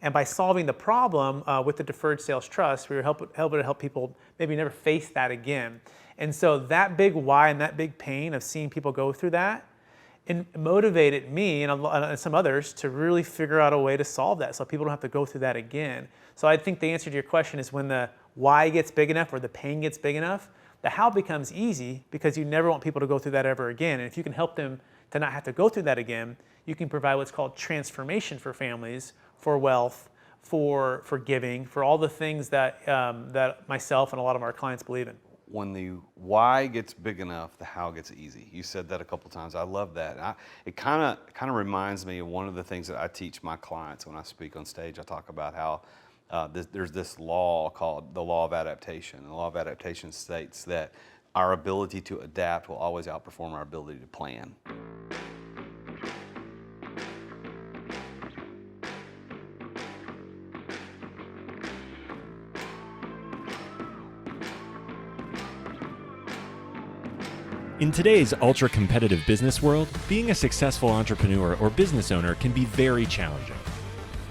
And by solving the problem with the Deferred Sales Trust, we were able to help people maybe never face that again. And so that big why and that big pain of seeing people go through that, it motivated me and some others to really figure out a way to solve that so people don't have to go through that again. So I think the answer to your question is when the why gets big enough or the pain gets big enough, the how becomes easy because you never want people to go through that ever again. And if you can help them to not have to go through that again, you can provide what's called transformation for families, for wealth, for giving, for all the things that myself and a lot of our clients believe in. When the why gets big enough, the how gets easy. You said that a couple times. I love that. It kind of reminds me of one of the things that I teach my clients when I speak on stage. I talk about how there's this law called the Law of Adaptation. The Law of Adaptation states that our ability to adapt will always outperform our ability to plan. In today's ultra-competitive business world, being a successful entrepreneur or business owner can be very challenging.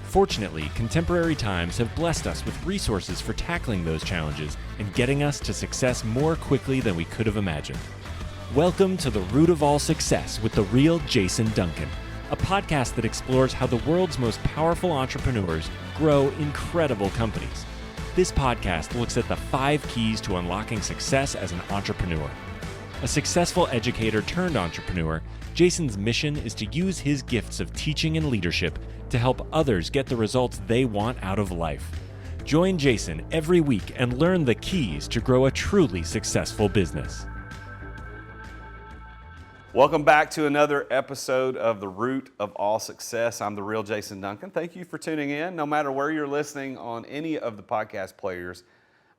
Fortunately, contemporary times have blessed us with resources for tackling those challenges and getting us to success more quickly than we could have imagined. Welcome to The Root of All Success with the real Jason Duncan, a podcast that explores how the world's most powerful entrepreneurs grow incredible companies. This podcast looks at the 5 keys to unlocking success as an entrepreneur. A successful educator turned entrepreneur, Jason's mission is to use his gifts of teaching and leadership to help others get the results they want out of life. Join Jason every week and learn the keys to grow a truly successful business. Welcome back to another episode of The Root of All Success. I'm the real Jason Duncan. Thank you for tuning in. No matter where you're listening on any of the podcast players,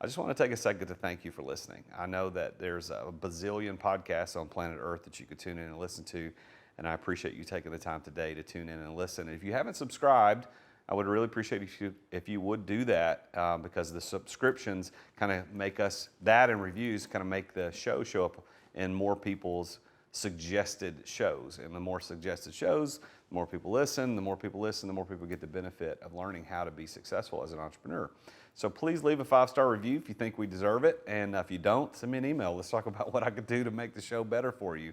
I just want to take a second to thank you for listening. I know that there's a bazillion podcasts on planet Earth that you could tune in and listen to, and I appreciate you taking the time today to tune in and listen. And if you haven't subscribed, I would really appreciate if you would do that because the subscriptions kind of make us, that and reviews kind of make the show up in more people's suggested shows. And the more suggested shows, the more people listen. The more people listen, the more people get the benefit of learning how to be successful as an entrepreneur. So please leave a 5-star review if you think we deserve it. And if you don't, send me an email. Let's talk about what I could do to make the show better for you.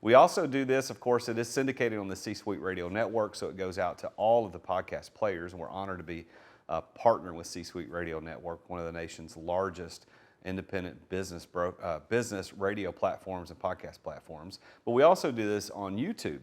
We also do this, of course, it is syndicated on the C-Suite Radio Network, so it goes out to all of the podcast players. And we're honored to be a partner with C-Suite Radio Network, one of the nation's largest independent business radio platforms and podcast platforms. But we also do this on YouTube.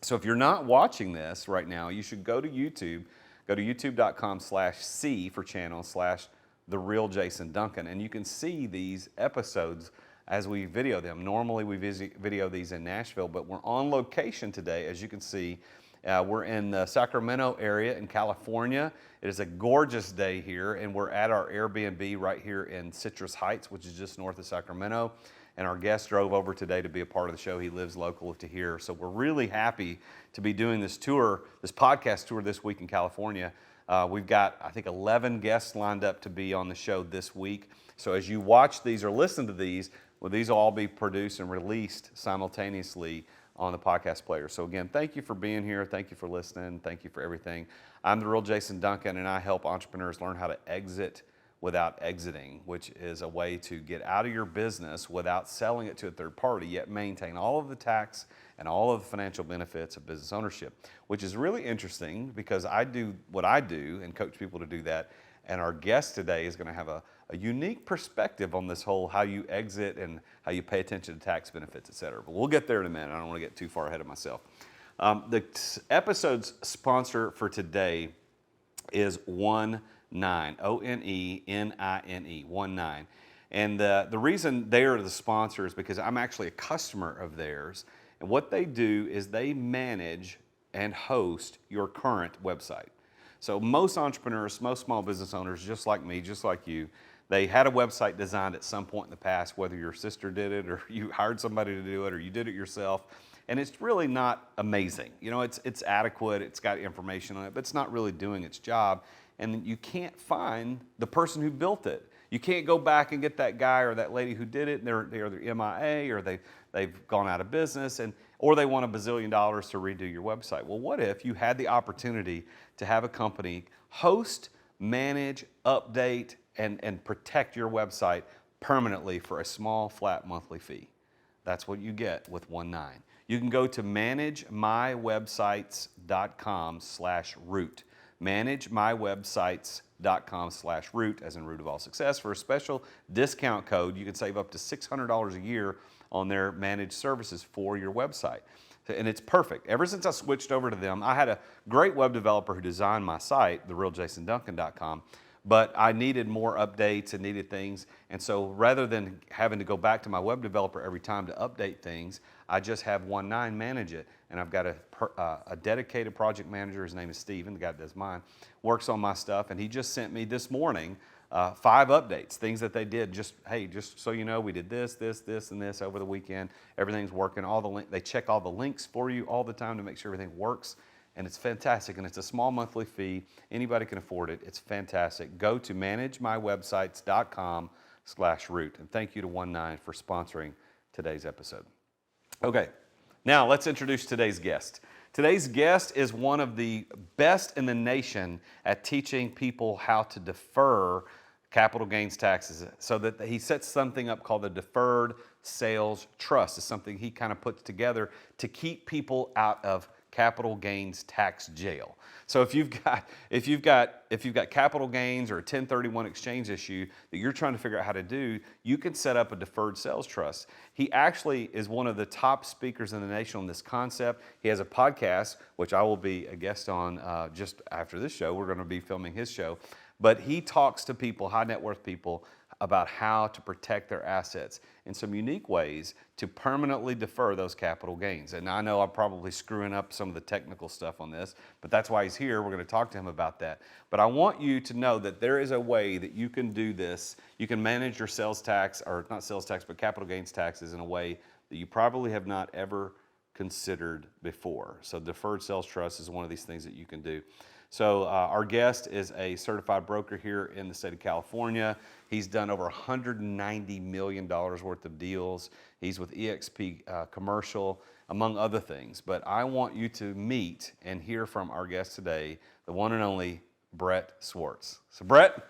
So if you're not watching this right now, you should go to YouTube. Go to youtube.com/C for channel /The Real Jason Duncan, and you can see these episodes as we video them. Normally we video these in Nashville, but we're on location today. As you can see, we're in the Sacramento area in California. It is a gorgeous day here, and we're at our Airbnb right here in Citrus Heights, which is just north of Sacramento. And our guest drove over today to be a part of the show. He lives local to here. So we're really happy to be doing this tour, this podcast tour this week in California. We've got, I think, 11 guests lined up to be on the show this week. So as you watch these or listen to these, well, these will all be produced and released simultaneously on the podcast player. So again, thank you for being here. Thank you for listening. Thank you for everything. I'm the real Jason Duncan, and I help entrepreneurs learn how to exit without exiting, which is a way to get out of your business without selling it to a third party, yet maintain all of the tax and all of the financial benefits of business ownership, which is really interesting because I do what I do and coach people to do that. And our guest today is going to have a unique perspective on this whole how you exit and how you pay attention to tax benefits, et cetera. But we'll get there in a minute. I don't want to get too far ahead of myself. The episode's sponsor for today is Onenine, Onenine, 19. And the reason they are the sponsor is because I'm actually a customer of theirs. And what they do is they manage and host your current website. So most entrepreneurs, most small business owners, just like me, just like you, they had a website designed at some point in the past, whether your sister did it or you hired somebody to do it or you did it yourself. And it's really not amazing. You know, it's adequate, it's got information on it, but it's not really doing its job. And you can't find the person who built it. You can't go back and get that guy or that lady who did it, and they're MIA, or they've gone out of business, or they want $1 bazillion to redo your website. Well, what if you had the opportunity to have a company host, manage, update, and protect your website permanently for a small, flat monthly fee? That's what you get with 19. You can go to managemywebsites.com/root. managemywebsites.com/root, as in root of all success, for a special discount code. You can save up to $600 a year on their managed services for your website. And it's perfect. Ever since I switched over to them, I had a great web developer who designed my site, therealjasonduncan.com, but I needed more updates and needed things. And so rather than having to go back to my web developer every time to update things, I just have 19 manage it. And I've got a dedicated project manager. His name is Steven, the guy that does mine, works on my stuff. And he just sent me this morning 5 updates, things that they did. Just so you know, we did this, and this over the weekend. Everything's working. They check all the links for you all the time to make sure everything works. And it's fantastic, and it's a small monthly fee. Anybody can afford it. It's fantastic. Go to managemywebsites.com/root. And thank you to 19 for sponsoring today's episode. Okay, now let's introduce today's guest. Today's guest is one of the best in the nation at teaching people how to defer capital gains taxes, so that he sets something up called the Deferred Sales Trust. It's something he kind of puts together to keep people out of capital gains tax jail. So if you've got capital gains or a 1031 exchange issue that you're trying to figure out how to do, you can set up a deferred sales trust. He actually is one of the top speakers in the nation on this concept. He has a podcast, which I will be a guest on just after this show. We're going to be filming his show. But he talks to people, high net worth people, about how to protect their assets in some unique ways to permanently defer those capital gains. And I know I'm probably screwing up some of the technical stuff on this, but that's why he's here. We're going to talk to him about that. But I want you to know that there is a way that you can do this. You can manage your sales tax, or not sales tax, but capital gains taxes in a way that you probably have not ever considered before. So Deferred Sales Trust is one of these things that you can do. So our guest is a certified broker here in the state of California. He's done over $190 million worth of deals. He's with eXp Commercial, among other things. But I want you to meet and hear from our guest today, the one and only Brett Swarts. So Brett,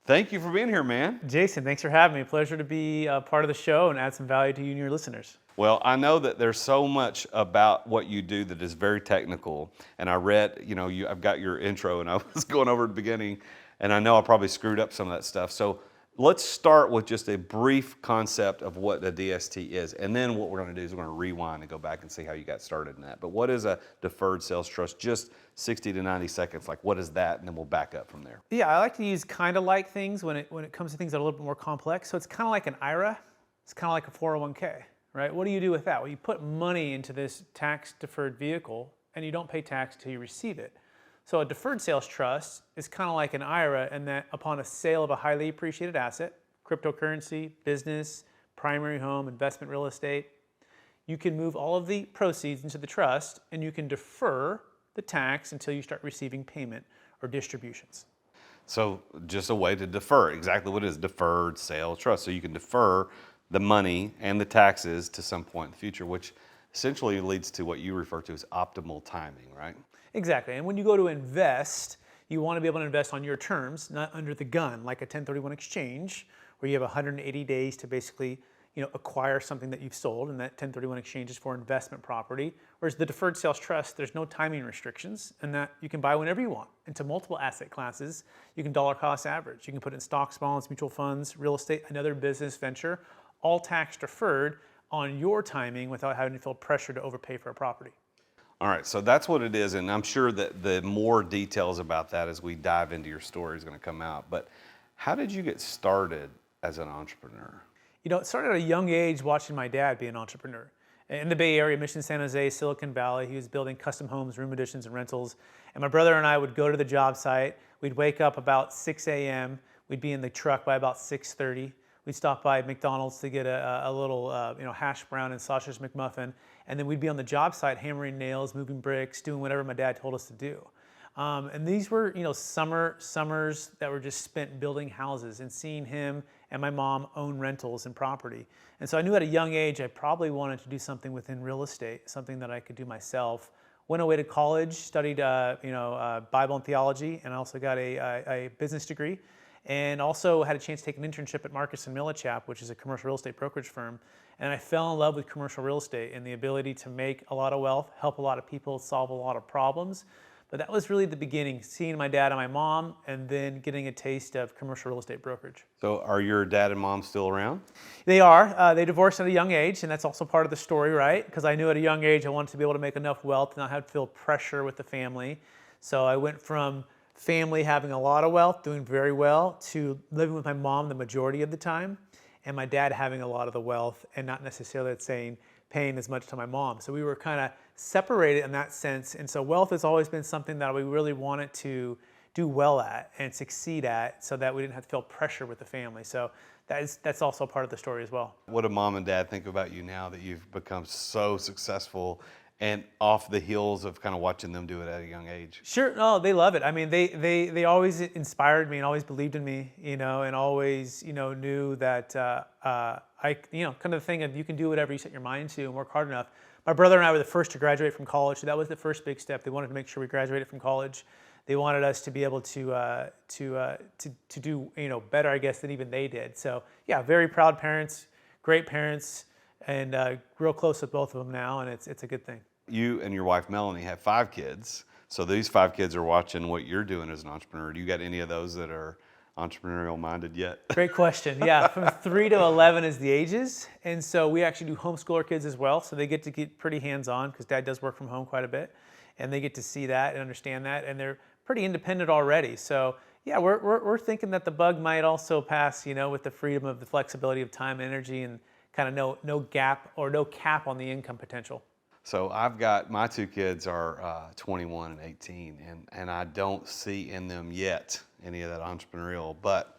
thank you for being here, man. Jason, thanks for having me. Pleasure to be part of the show and add some value to you and your listeners. Well, I know that there's so much about what you do that is very technical. And I read, I've got your intro, and I was going over at the beginning, and I know I probably screwed up some of that stuff. So let's start with just a brief concept of what the DST is. And then what we're going to do is we're going to rewind and go back and see how you got started in that. But what is a deferred sales trust? Just 60 to 90 seconds. Like, what is that? And then we'll back up from there. Yeah, I like to use kind of like things when it comes to things that are a little bit more complex. So it's kind of like an IRA. It's kind of like a 401k. Right? What do you do with that? Well, you put money into this tax-deferred vehicle, and you don't pay tax until you receive it. So a deferred sales trust is kind of like an IRA in that upon a sale of a highly appreciated asset, cryptocurrency, business, primary home, investment real estate, you can move all of the proceeds into the trust, and you can defer the tax until you start receiving payment or distributions. So just a way to defer, exactly what it is, deferred sales trust. So you can defer the money and the taxes to some point in the future, which essentially leads to what you refer to as optimal timing, right? Exactly. And when you go to invest, you want to be able to invest on your terms, not under the gun, like a 1031 exchange, where you have 180 days to basically acquire something that you've sold, and that 1031 exchange is for investment property. Whereas the deferred sales trust, there's no timing restrictions, and that you can buy whenever you want into multiple asset classes. You can dollar cost average. You can put in stocks, bonds, mutual funds, real estate, another business venture, all tax deferred on your timing without having to feel pressure to overpay for a property. All right, so that's what it is, and I'm sure that the more details about that as we dive into your story is going to come out. But how did you get started as an entrepreneur? It started at a young age watching my dad be an entrepreneur. In the Bay Area, Mission, San Jose, Silicon Valley, he was building custom homes, room additions, and rentals. And my brother and I would go to the job site. We'd wake up about 6 a.m. We'd be in the truck by about 6:30. We'd stop by McDonald's to get a little hash brown and sausage McMuffin, and then we'd be on the job site hammering nails, moving bricks, doing whatever my dad told us to do. And these were, summers that were just spent building houses and seeing him and my mom own rentals and property. And so I knew at a young age I probably wanted to do something within real estate, something that I could do myself. Went away to college, studied, Bible and theology, and I also got a business degree, and also had a chance to take an internship at Marcus & Millichap, which is a commercial real estate brokerage firm. And I fell in love with commercial real estate and the ability to make a lot of wealth, help a lot of people, solve a lot of problems. But that was really the beginning, seeing my dad and my mom, and then getting a taste of commercial real estate brokerage. So are your dad and mom still around? They are. They divorced at a young age, and that's also part of the story, right? Because I knew at a young age I wanted to be able to make enough wealth and not have to feel pressure with the family. So I went from family having a lot of wealth, doing very well, to living with my mom the majority of the time, and my dad having a lot of the wealth and not necessarily paying as much to my mom. So we were kind of separated in that sense. And so wealth has always been something that we really wanted to do well at and succeed at, so that we didn't have to feel pressure with the family. So that's also part of the story as well. What do mom and dad think about you now that you've become so successful and off the heels of kind of watching them do it at a young age? Sure, no, they love it. I mean, they always inspired me and always believed in me, and always, knew that I, kind of the thing of you can do whatever you set your mind to and work hard enough. My brother and I were the first to graduate from college, so that was the first big step. They wanted to make sure we graduated from college. They wanted us to be able to do better, I guess, than even they did. So yeah, very proud parents, great parents, and real close with both of them now, and it's a good thing. You and your wife Melanie have 5 kids, so these 5 kids are watching what you're doing as an entrepreneur. Do you got any of those that are entrepreneurial minded yet? Great question. Yeah, from 3 to 11 is the ages, and so we actually do homeschool our kids as well, so they get to get pretty hands-on because Dad does work from home quite a bit, and they get to see that and understand that, and they're pretty independent already. So yeah, we're thinking that the bug might also pass, with the freedom of the flexibility of time and energy, and kind of no gap or no cap on the income potential. So I've got, my 2 kids are 21 and 18, and I don't see in them yet any of that entrepreneurial, but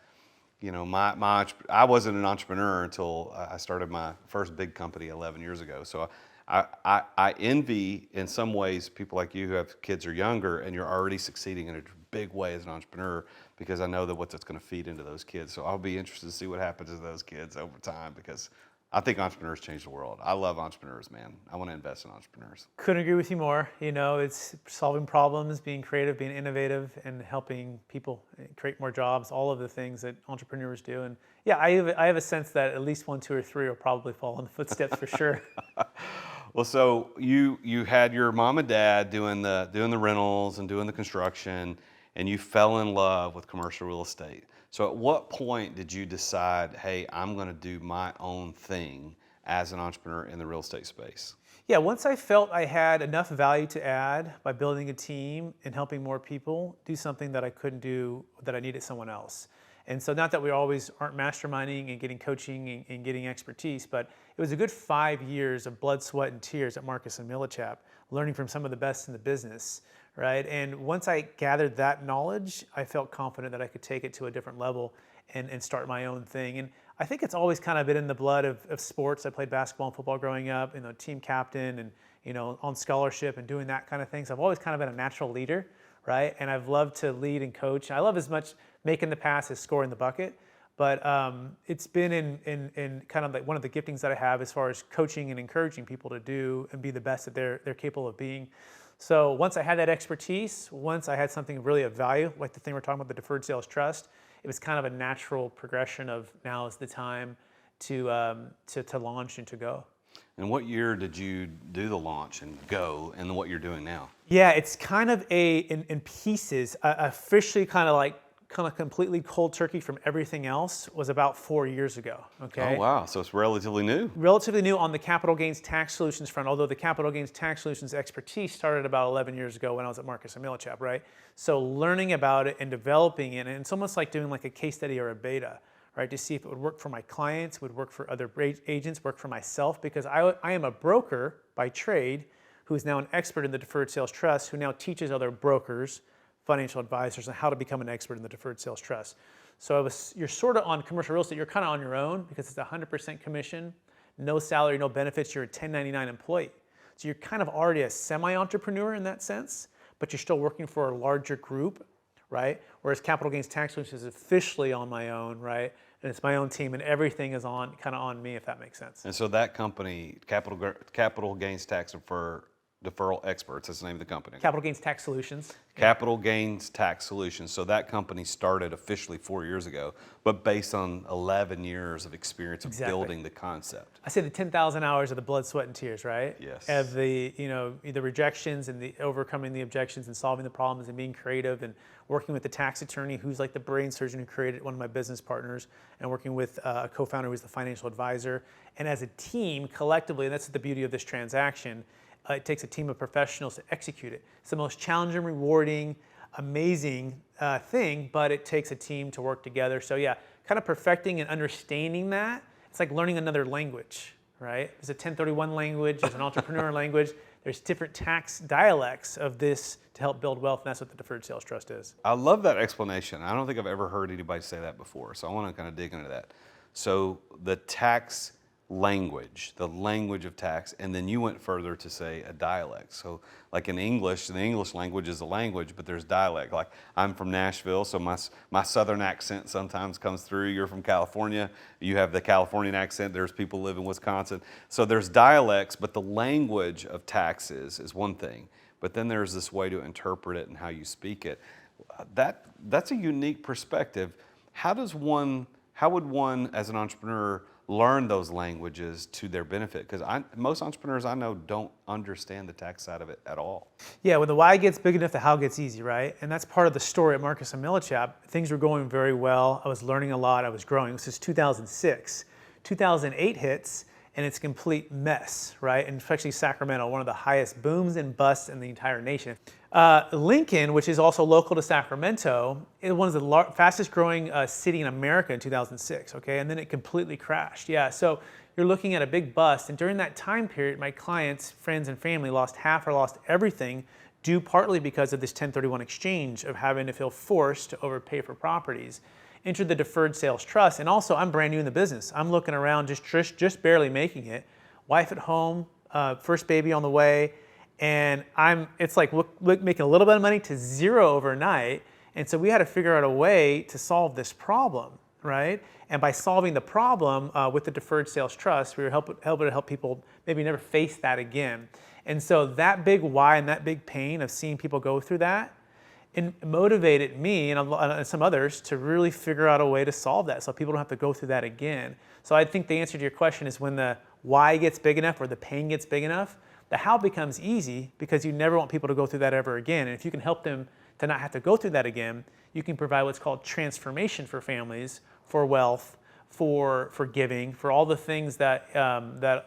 I wasn't an entrepreneur until I started my first big company 11 years ago. So I envy in some ways people like you who have kids are younger and you're already succeeding in a big way as an entrepreneur, because I know that what that's going to feed into those kids. So I'll be interested to see what happens to those kids over time, because I think entrepreneurs change the world. I love entrepreneurs, man. I want to invest in entrepreneurs. Couldn't agree with you more. It's solving problems, being creative, being innovative, and helping people create more jobs, all of the things that entrepreneurs do. And yeah, I have a sense that at least 1, 2, or 3 will probably follow in the footsteps for sure. Well, so you had your mom and dad doing the rentals and doing the construction, and you fell in love with commercial real estate. So at what point did you decide, hey, I'm going to do my own thing as an entrepreneur in the real estate space? Yeah, once I felt I had enough value to add by building a team and helping more people do something that I couldn't do, that I needed someone else. And so not that we always aren't masterminding and getting coaching and getting expertise, but it was a good 5 years of blood, sweat, and tears at Marcus & Millichap, learning from some of the best in the business, right? And once I gathered that knowledge, I felt confident that I could take it to a different level and start my own thing. And I think it's always kind of been in the blood of sports. I played basketball and football growing up, team captain and, on scholarship and doing that kind of thing. So I've always kind of been a natural leader, right? And I've loved to lead and coach. I love as much making the pass as scoring the bucket. But it's been in kind of like one of the giftings that I have as far as coaching and encouraging people to do and be the best that they're capable of being. So once I had that expertise, once I had something really of value, like the thing we're talking about, the Deferred Sales Trust, it was kind of a natural progression of now is the time to launch and to go. And what year did you do the launch and go, and what you're doing now? Yeah, it's kind of in pieces. Officially kind of completely cold turkey from everything else was about 4 years ago, okay? Oh, wow. So it's relatively new. Relatively new on the capital gains tax solutions front, although the capital gains tax solutions expertise started about 11 years ago when I was at Marcus & Millichap, right? So learning about it and developing it, and it's almost like doing like a case study or a beta, right? To see if it would work for my clients, would work for other agents, work for myself, because I am a broker by trade who is now an expert in the Deferred Sales Trust, who now teaches other brokers, financial advisors, on how to become an expert in the Deferred Sales Trust. So you're sort of on commercial real estate, you're kind of on your own because it's 100% commission, no salary, no benefits, you're a 1099 employee. So you're kind of already a semi-entrepreneur in that sense, but you're still working for a larger group, right? Whereas capital gains tax solutions is officially on my own, right? And it's my own team, and everything is on me, if that makes sense. And so that company, Capital Gains Tax Deferral Experts, that's the name of the company. Capital gains tax solutions. Capital Gains Tax Solutions. So that company started officially 4 years ago, but based on 11 years of experience of building the concept. I say the 10,000 hours of the blood, sweat, and tears, right? Yes. Of the, the rejections and the overcoming the objections and solving the problems and being creative and working with the tax attorney who's like the brain surgeon who created one of my business partners, and working with a co-founder who's the financial advisor. And as a team, collectively, and that's the beauty of this transaction, it takes a team of professionals to execute it. It's the most challenging, rewarding, amazing thing, but it takes a team to work together. So yeah, kind of perfecting and understanding that. It's like learning another language, right? There's a 1031 language, there's an entrepreneur language, there's different tax dialects of this to help build wealth, and that's what the Deferred Sales Trust is. I love that explanation. I don't think I've ever heard anybody say that before, so I want to kind of dig into that. So the tax language, the language of tax, and then you went further to say a dialect. So like in English, the English language is a language, but there's dialect. Like I'm from Nashville, so my southern accent sometimes comes through. You're from California, you have the Californian accent. There's people who live in Wisconsin. So there's dialects, but the language of taxes is one thing, but then there's this way to interpret it and how you speak it. That's a unique perspective. How would one as an entrepreneur learn those languages to their benefit? Because most entrepreneurs I know don't understand the tax side of it at all. Yeah, when the why gets big enough, the how gets easy, right? And that's part of the story at Marcus & Millichap. Things were going very well. I was learning a lot. I was growing. This is 2006. 2008 hits, and it's a complete mess, right? And especially Sacramento, one of the highest booms and busts in the entire nation. Lincoln, which is also local to Sacramento, is one of the fastest growing city in America in 2006, okay? And then it completely crashed. Yeah, so you're looking at a big bust. And during that time period, my clients, friends, and family lost half or lost everything, due partly because of this 1031 exchange of having to feel forced to overpay for properties. Entered the Deferred Sales Trust, and also I'm brand new in the business. I'm looking around, just barely making it. Wife at home, first baby on the way, and it's like making a little bit of money to zero overnight. And so we had to figure out a way to solve this problem, right? And by solving the problem with the Deferred Sales Trust, we were able to help people maybe never face that again. And so that big why and that big pain of seeing people go through that, it motivated me and some others to really figure out a way to solve that so people don't have to go through that again. So I think the answer to your question is when the why gets big enough or the pain gets big enough, the how becomes easy because you never want people to go through that ever again. And if you can help them to not have to go through that again, you can provide what's called transformation for families, for wealth, for giving, for all the things that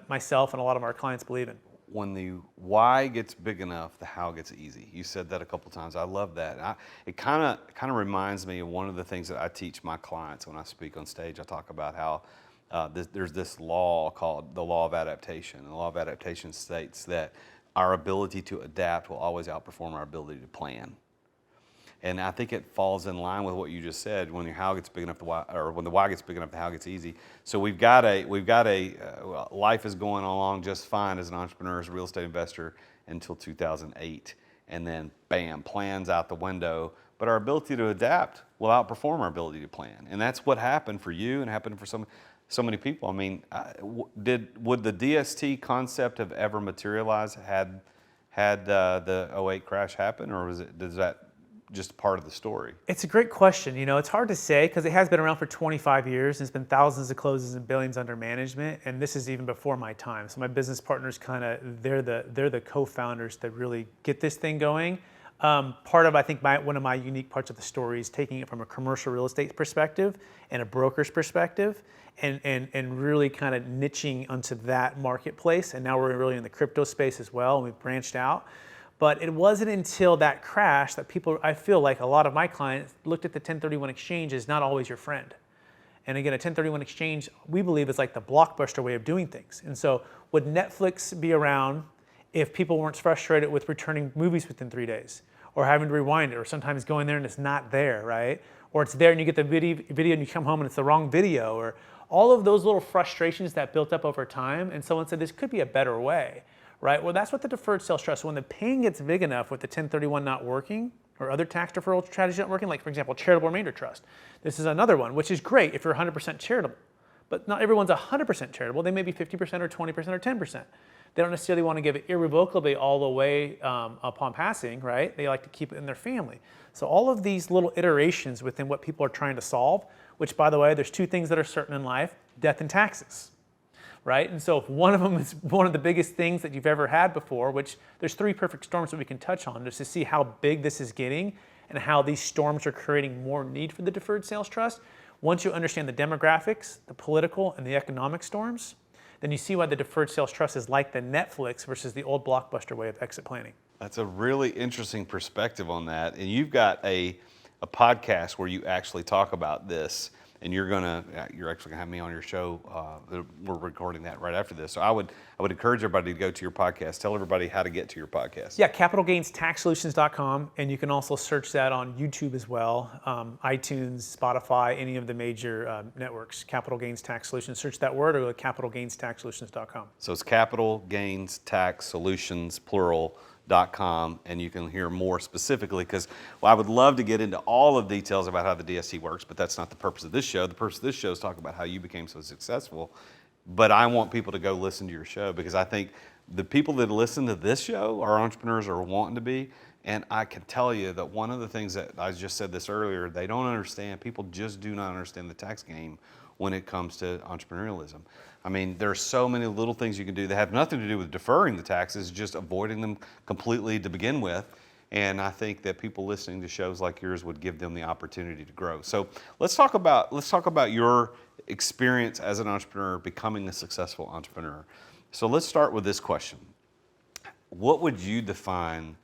myself and a lot of our clients believe in. When the why gets big enough, the how gets easy. You said that a couple times. I love that. It kind of reminds me of one of the things that I teach my clients when I speak on stage. I talk about how there's this law called the Law of Adaptation. And the Law of Adaptation states that our ability to adapt will always outperform our ability to plan. And I think it falls in line with what you just said. When the how gets big enough, the why, or when the why gets big enough, the how gets easy. So we've got life is going along just fine as an entrepreneur, as a real estate investor until 2008, and then bam, plans out the window. But our ability to adapt will outperform our ability to plan, and that's what happened for you and happened for so many people. I mean, would the DST concept have ever materialized had the 08 crash happen, or does that just part of the story? It's a great question. It's hard to say because it has been around for 25 years. And it's been thousands of closes and billions under management. And this is even before my time. So my business partners they're the co-founders that really get this thing going. Part of, I think, one of my unique parts of the story is taking it from a commercial real estate perspective and a broker's perspective and really kind of niching onto that marketplace. And now we're really in the crypto space as well, and we've branched out. But it wasn't until that crash that I feel like a lot of my clients looked at the 1031 exchange as not always your friend. And again, a 1031 exchange, we believe, is like the blockbuster way of doing things. And so would Netflix be around if people weren't frustrated with returning movies within 3 days, or having to rewind it, or sometimes going there and it's not there, right? Or it's there and you get the video and you come home and it's the wrong video, or all of those little frustrations that built up over time. And someone said, this could be a better way, right? Well, that's what the deferred sales trust, when the pain gets big enough with the 1031 not working or other tax deferral strategies not working, like for example, charitable remainder trust. This is another one, which is great if you're 100% charitable, but not everyone's 100% charitable. They may be 50% or 20% or 10%. They don't necessarily want to give it irrevocably all the way upon passing, right? They like to keep it in their family. So all of these little iterations within what people are trying to solve, which by the way, there's two things that are certain in life, death and taxes. Right? And so if one of them is one of the biggest things that you've ever had before, which there's three perfect storms that we can touch on just to see how big this is getting and how these storms are creating more need for the deferred sales trust. Once you understand the demographics, the political and the economic storms, then you see why the deferred sales trust is like the Netflix versus the old Blockbuster way of exit planning. That's a really interesting perspective on that. And you've got a podcast where you actually talk about this. And you're actually gonna have me on your show. We're recording that right after this. So I would encourage everybody to go to your podcast. Tell everybody how to get to your podcast. Yeah, capitalgainstaxsolutions.com, and you can also search that on YouTube as well, iTunes, Spotify, any of the major networks. Capital Gains Tax Solutions. Search that word or go to capitalgainstaxsolutions.com. So it's Capital Gains Tax Solutions, plural.com, and you can hear more specifically because I would love to get into all of details about how the DST works, but that's not the purpose of this show. The purpose of this show is talk about how you became so successful. But I want people to go listen to your show because I think the people that listen to this show are entrepreneurs or wanting to be. And I can tell you that one of the things that I just said this earlier, they don't understand, people just do not understand the tax game when it comes to entrepreneurialism. I mean, there's so many little things you can do that have nothing to do with deferring the taxes, just avoiding them completely to begin with. And I think that people listening to shows like yours would give them the opportunity to grow. So let's talk about your experience as an entrepreneur, becoming a successful entrepreneur. So let's start with this question. What would you define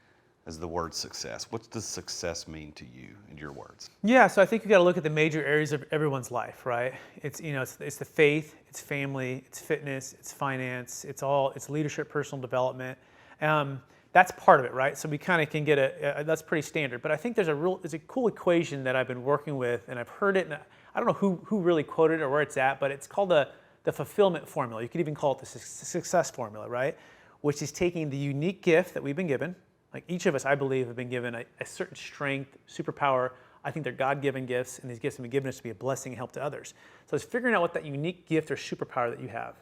as the word success? What does success mean to you in your words? Yeah, so I think you got to look at the major areas of everyone's life, right? It's it's the faith, it's family, it's fitness, it's finance, it's leadership, personal development. That's part of it, right? So we kind of can get that's pretty standard. But I think there's a cool equation that I've been working with, and I've heard it, and I don't know who really quoted it or where it's at, but it's called the fulfillment formula. You could even call it the success formula, right? Which is taking the unique gift that we've been given. Like each of us, I believe, have been given a certain strength, superpower. I think they're God-given gifts, and these gifts have been given us to be a blessing and help to others. So it's figuring out what that unique gift or superpower that you have,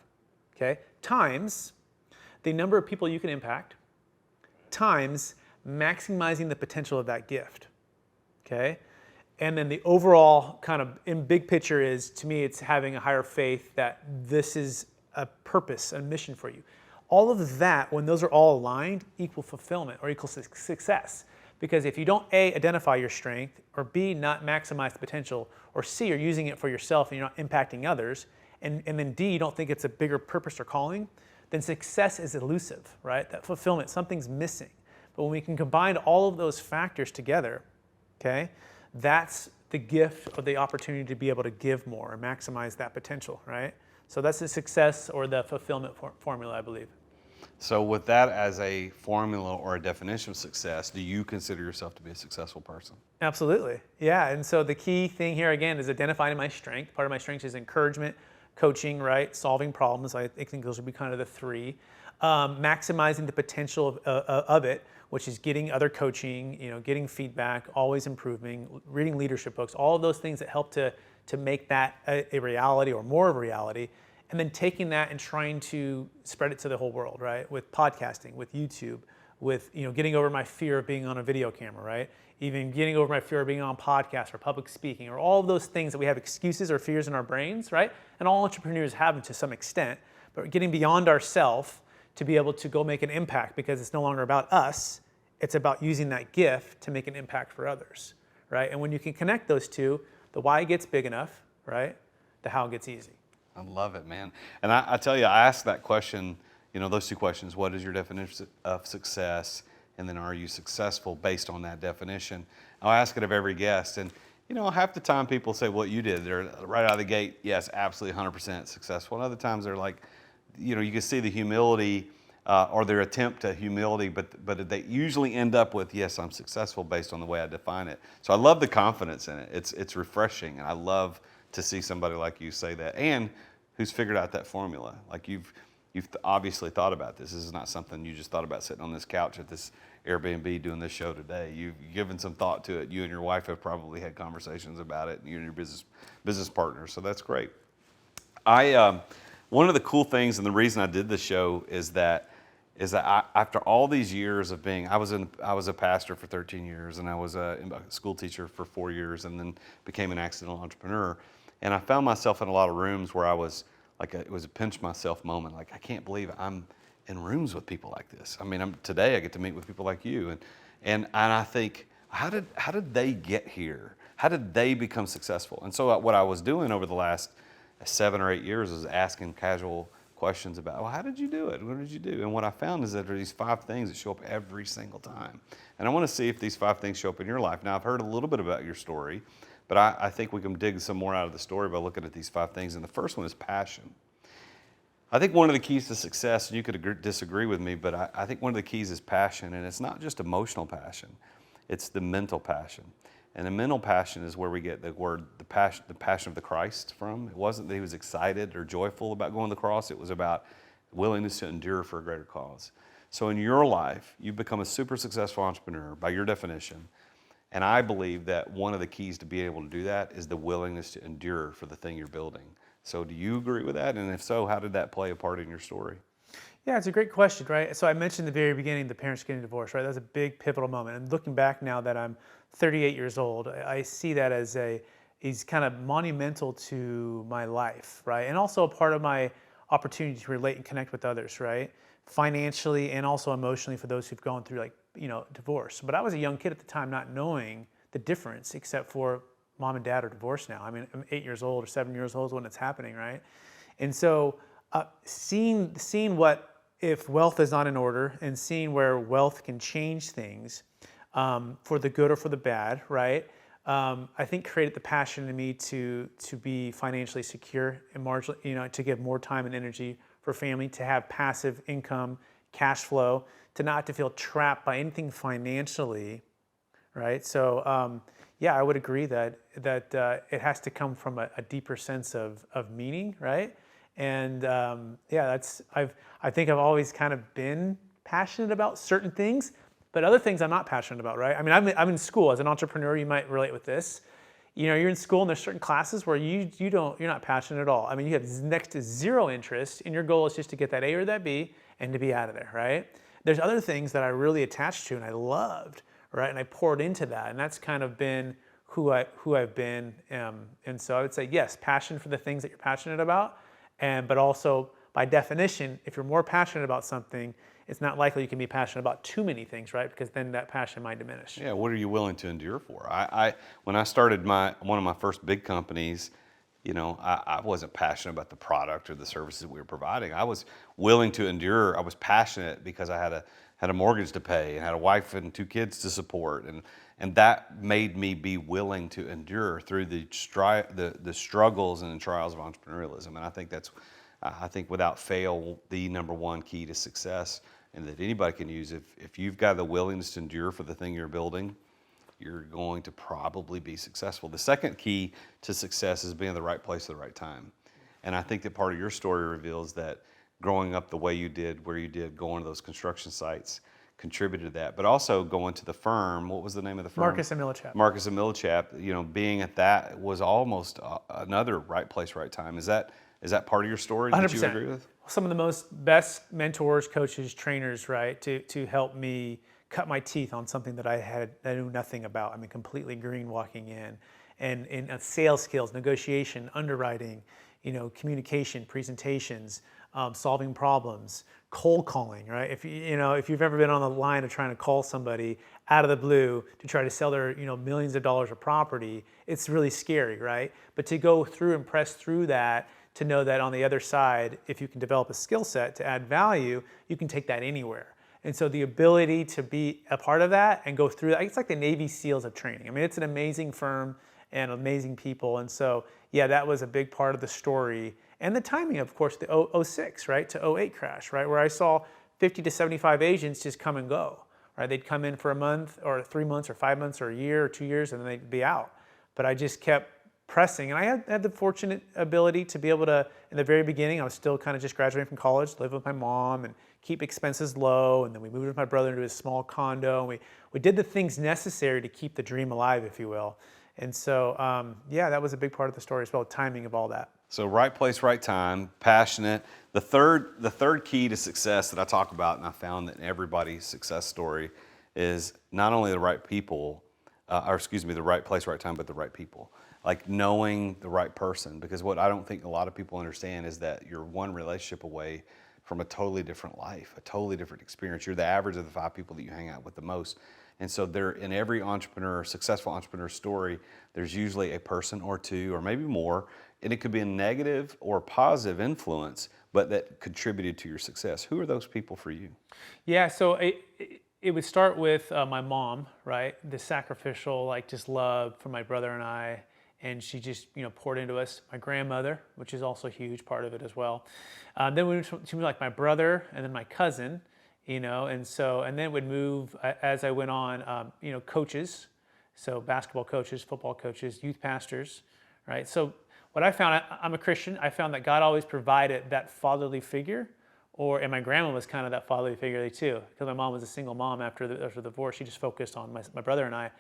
okay? Times the number of people you can impact, times maximizing the potential of that gift, okay? And then the overall kind of in big picture is, to me, it's having a higher faith that this is a purpose, a mission for you. All of that, when those are all aligned, equal fulfillment or equal success. Because if you don't A, identify your strength, or B, not maximize the potential, or C, you're using it for yourself and you're not impacting others, and then D, you don't think it's a bigger purpose or calling, then success is elusive, right? That fulfillment, something's missing. But when we can combine all of those factors together, okay, that's the gift or the opportunity to be able to give more and maximize that potential, right? So that's the success or the fulfillment formula, I believe. So with that as a formula or a definition of success, do you consider yourself to be a successful person? Absolutely, yeah. And so the key thing here, again, is identifying my strength. Part of my strength is encouragement, coaching, right? Solving problems. I think those would be kind of the three. Maximizing the potential of it, which is getting other coaching, getting feedback, always improving, reading leadership books, all of those things that help to make that a reality or more of a reality. And then taking that and trying to spread it to the whole world, right? With podcasting, with YouTube, with getting over my fear of being on a video camera, right? Even getting over my fear of being on podcasts or public speaking, or all of those things that we have excuses or fears in our brains, right? And all entrepreneurs have them to some extent, but getting beyond ourselves to be able to go make an impact, because it's no longer about us, it's about using that gift to make an impact for others, right? And when you can connect those two, the why gets big enough, right? The how gets easy. I love it, man. And I tell you, I asked that question, those two questions, what is your definition of success? And then are you successful based on that definition? I'll ask it of every guest. And, half the time people say what you did. They're right out of the gate, yes, absolutely 100% successful. And other times they're like, you can see the humility or their attempt at humility, but they usually end up with, yes, I'm successful based on the way I define it. So I love the confidence in it. It's refreshing, and I love to see somebody like you say that, and who's figured out that formula. Like you've obviously thought about this. This is not something you just thought about sitting on this couch at this Airbnb doing this show today. You've given some thought to it. You and your wife have probably had conversations about it, and you and your business partners. So that's great. One of the cool things, and the reason I did this show is that after all these years of being, I was a pastor for 13 years, and I was a school teacher for 4 years, and then became an accidental entrepreneur. And I found myself in a lot of rooms where I was like, it was a pinch myself moment. Like, I can't believe I'm in rooms with people like this. I mean, today I get to meet with people like you, and I think, how did they get here? How did they become successful? And so what I was doing over the last 7 or 8 years is asking casual questions about, well, how did you do it? What did you do? And what I found is that there are these 5 things that show up every single time. And I want to see if these 5 things show up in your life. Now, I've heard a little bit about your story, but I think we can dig some more out of the story by looking at these 5 things. And the first one is passion. I think one of the keys to success, and you could disagree with me, but I think one of the keys is passion. And it's not just emotional passion, it's the mental passion. And the mental passion is where we get the word, the passion of the Christ from. It wasn't that he was excited or joyful about going to the cross. It was about willingness to endure for a greater cause. So in your life, you've become a super successful entrepreneur by your definition. And I believe that one of the keys to being able to do that is the willingness to endure for the thing you're building. So do you agree with that? And if so, how did that play a part in your story? Yeah, it's a great question, right? So I mentioned at the very beginning the parents getting divorced, right? That was a big pivotal moment. And looking back now that I'm 38 years old, I see that as he's kind of monumental to my life, right? And also a part of my opportunity to relate and connect with others, right? Financially and also emotionally for those who've gone through divorce. But I was a young kid at the time not knowing the difference except for mom and dad are divorced now. I mean, I'm 8 years old or 7 years old when it's happening, right? And so seeing what if wealth is not in order and seeing where wealth can change things for the good or for the bad, right? I think created the passion in me to be financially secure and marginally, to give more time and energy for family, to have passive income, cash flow, to not to feel trapped by anything financially, right? So yeah, I would agree that it has to come from a deeper sense of meaning, right? And yeah, I think I've always kind of been passionate about certain things, but other things I'm not passionate about, right? I mean, I'm in school as an entrepreneur. You might relate with this. You're in school and there's certain classes where you're not passionate at all. I mean, you have next to zero interest, and your goal is just to get that A or that B and to be out of there, right? There's other things that I really attached to and I loved, right? And I poured into that, and that's kind of been who I've been. And so I would say yes, passion for the things that you're passionate about. But also, by definition, if you're more passionate about something, it's not likely you can be passionate about too many things, right? Because then that passion might diminish. Yeah, what are you willing to endure for? When I started one of my first big companies, I wasn't passionate about the product or the services that we were providing. I was willing to endure. I was passionate because I had a mortgage to pay and had a wife and 2 kids to support, and that made me be willing to endure through the struggles and the trials of entrepreneurialism. And I think without fail, the number one key to success, and that anybody can use, if you've got the willingness to endure for the thing you're building, you're going to probably be successful. The second key to success is being in the right place at the right time. And I think that part of your story reveals that growing up the way you did, where you did, going to those construction sites, contributed to that. But also going to the firm, what was the name of the firm? Marcus & Millichap. Marcus & Millichap, being at that was almost another right place, right time. Is that part of your story 100%. that you agree with? Some of the best mentors, coaches, trainers, right, to help me cut my teeth on something that I knew nothing about. I mean, completely green walking in, and in sales skills, negotiation, underwriting, communication, presentations, solving problems, cold calling, right? If you've ever been on the line of trying to call somebody out of the blue to try to sell their millions of dollars of property, it's really scary, right? But to go through and press through that, to know that on the other side, if you can develop a skill set to add value, you can take that anywhere. And so the ability to be a part of that and go through that, it's like the Navy SEALs of training. I mean, it's an amazing firm and amazing people. And so, yeah, that was a big part of the story. And the timing, of course, the 06, right, to 08 crash, right, where I saw 50 to 75 agents just come and go, right? They'd come in for a month or 3 months or 5 months or a year or 2 years, and then they'd be out. But I just kept pressing. And I had the fortunate ability to be able to, in the very beginning, I was still kind of just graduating from college, live with my mom and keep expenses low. And then we moved with my brother into a small condo. And we did the things necessary to keep the dream alive, if you will. And so, that was a big part of the story as well, timing of all that. So right place, right time, passionate. The third key to success that I talk about, and I found that in everybody's success story, is not only the right people, the right place, right time, but the right people. Like knowing the right person. Because what I don't think a lot of people understand is that you're one relationship away from a totally different life, a totally different experience. You're the average of the 5 people that you hang out with the most. And so there, in every successful entrepreneur story, there's usually a person or two, or maybe more, and it could be a negative or positive influence, but that contributed to your success. Who are those people for you? Yeah, so it would start with my mom, right? The sacrificial, just love for my brother and I, and she just poured into us. My grandmother, which is also a huge part of it as well. Then we went to like my brother, and then my cousin, and then it would move as I went on. Coaches, so basketball coaches, football coaches, youth pastors, right? So what I found, I'm a Christian. I found that God always provided that fatherly figure. And my grandma was kind of that fatherly figure too, because my mom was a single mom after the divorce. She just focused on my brother and I.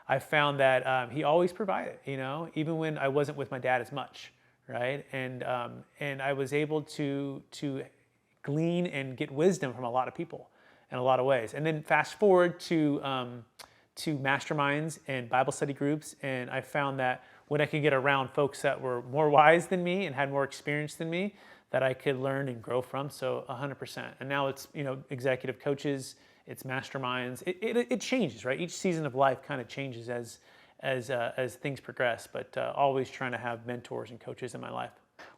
I found that he always provided, even when I wasn't with my dad as much, right? And I was able to glean and get wisdom from a lot of people in a lot of ways. And then fast forward to masterminds and Bible study groups, and I found that when I could get around folks that were more wise than me and had more experience than me, that I could learn and grow from. So 100%. And now it's executive coaches, it's masterminds. It changes, right? Each season of life kind of changes as things progress. But always trying to have mentors and coaches in my life.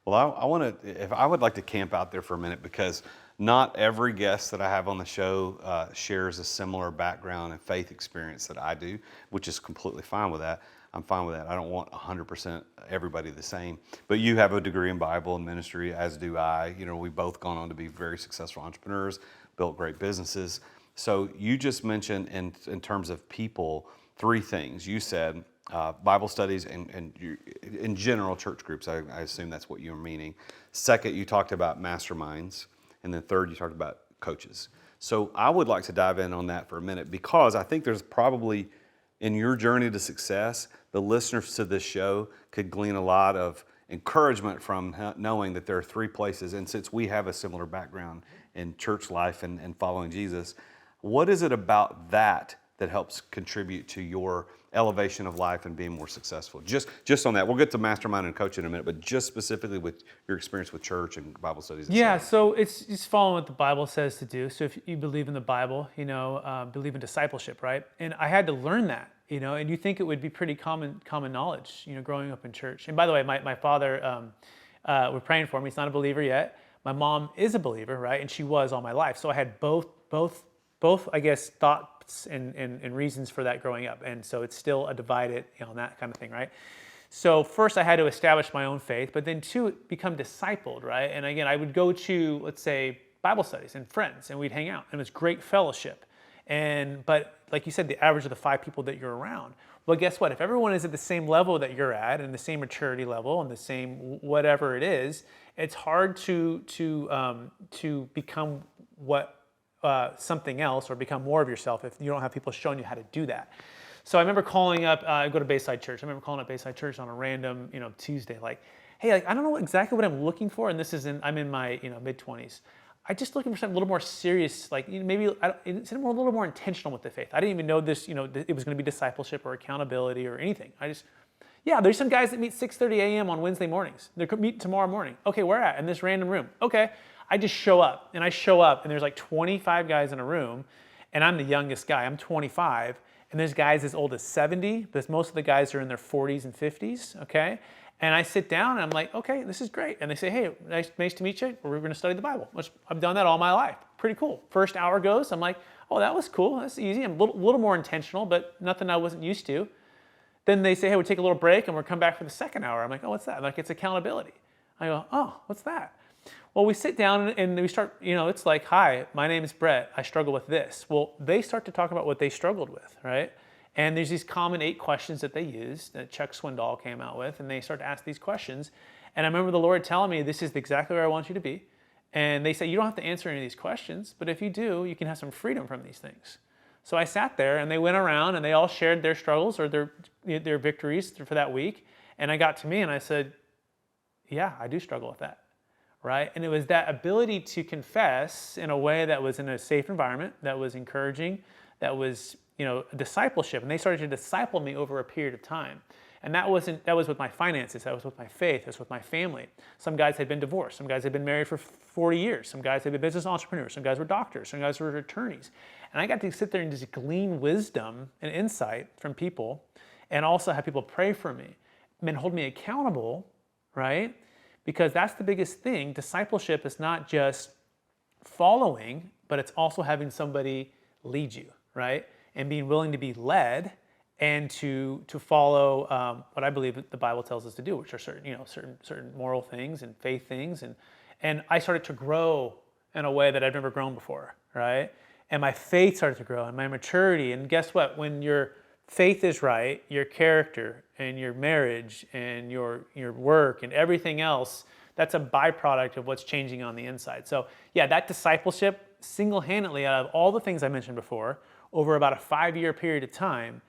Well, I would like to camp out there for a minute, because not every guest that I have on the show shares a similar background and faith experience that I do, which is completely fine with that. I'm fine with that. I don't want 100% everybody the same. But you have a degree in Bible and ministry, as do I. We've both gone on to be very successful entrepreneurs, built great businesses. So you just mentioned in terms of people, 3 things. You said Bible studies and in general church groups. I assume that's what you're meaning. Second, you talked about masterminds. And then third, you talked about coaches. So I would like to dive in on that for a minute, because I think there's probably, in your journey to success, the listeners to this show could glean a lot of encouragement from knowing that there are 3 places. And since we have a similar background in church life and following Jesus, what is it about that helps contribute to your elevation of life and being more successful? Just on that. We'll get to mastermind and coaching in a minute, but just specifically with your experience with church and Bible studies. Yeah, so it's just following what the Bible says to do. So if you believe in the Bible, believe in discipleship, right? And I had to learn that, and you think it would be pretty common knowledge, growing up in church. And by the way, my father, we're praying for him. He's not a believer yet. My mom is a believer, right? And she was all my life. So I had both, I guess, thoughts and reasons for that growing up. And so it's still a divided, that kind of thing, right? So first I had to establish my own faith, but then 2, become discipled, right? And again, I would go to, let's say, Bible studies and friends, and we'd hang out, and it was great fellowship. But like you said, the average of the 5 people that you're around. Well, guess what? If everyone is at the same level that you're at, and the same maturity level, and the same whatever it is, it's hard to become something else, or become more of yourself, if you don't have people showing you how to do that. So I remember calling up, I go to Bayside Church. I remember calling up Bayside Church on a random, Tuesday, hey, I don't know exactly what I'm looking for, and I'm in my, mid-20s. I just looking for something a little more serious, maybe it's a little more intentional with the faith. I didn't even know this, it was going to be discipleship or accountability or anything. There's some guys that meet 6:30 a.m. on Wednesday mornings. They're meeting tomorrow morning. Okay, where at? In this random room. Okay. I just show up, and there's 25 guys in a room, and I'm the youngest guy. I'm 25, and there's guys as old as 70, but most of the guys are in their 40s and 50s, okay? And I sit down, and I'm like, okay, this is great. And they say, hey, nice to meet you. We're going to study the Bible. Which I've done that all my life. Pretty cool. First hour goes, I'm like, oh, that was cool. That's easy. I'm a little more intentional, but nothing I wasn't used to. Then they say, hey, we'll take a little break, and we'll come back for the second hour. I'm like, oh, what's that? It's accountability. I go, oh, what's that? Well, we sit down and we start, it's like, hi, my name is Brett. I struggle with this. Well, they start to talk about what they struggled with, right? And there's these common 8 questions that they use that Chuck Swindoll came out with, and they start to ask these questions. And I remember the Lord telling me, this is exactly where I want you to be. And they say, you don't have to answer any of these questions, but if you do, you can have some freedom from these things. So I sat there, and they went around, and they all shared their struggles or their victories for that week. And I got to me, and I said, yeah, I do struggle with that, right? And it was that ability to confess in a way that was in a safe environment, that was encouraging, that was discipleship. And they started to disciple me over a period of time. And that was with my finances, that was with my faith, that was with my family. Some guys had been divorced, some guys had been married for 40 years, some guys had been business entrepreneurs, some guys were doctors, some guys were attorneys. And I got to sit there and just glean wisdom and insight from people, and also have people pray for me and hold me accountable, right? Because that's the biggest thing. Discipleship is not just following, but it's also having somebody lead you, right? And being willing to be led and to follow what I believe the Bible tells us to do, which are certain moral things and faith things. And I started to grow in a way that I've never grown before, right? And my faith started to grow and my maturity. And guess what? When your faith is right, your character and your marriage and your work and everything else, that's a byproduct of what's changing on the inside. So yeah, that discipleship single-handedly, out of all the things I mentioned before, over about a 5-year period of time,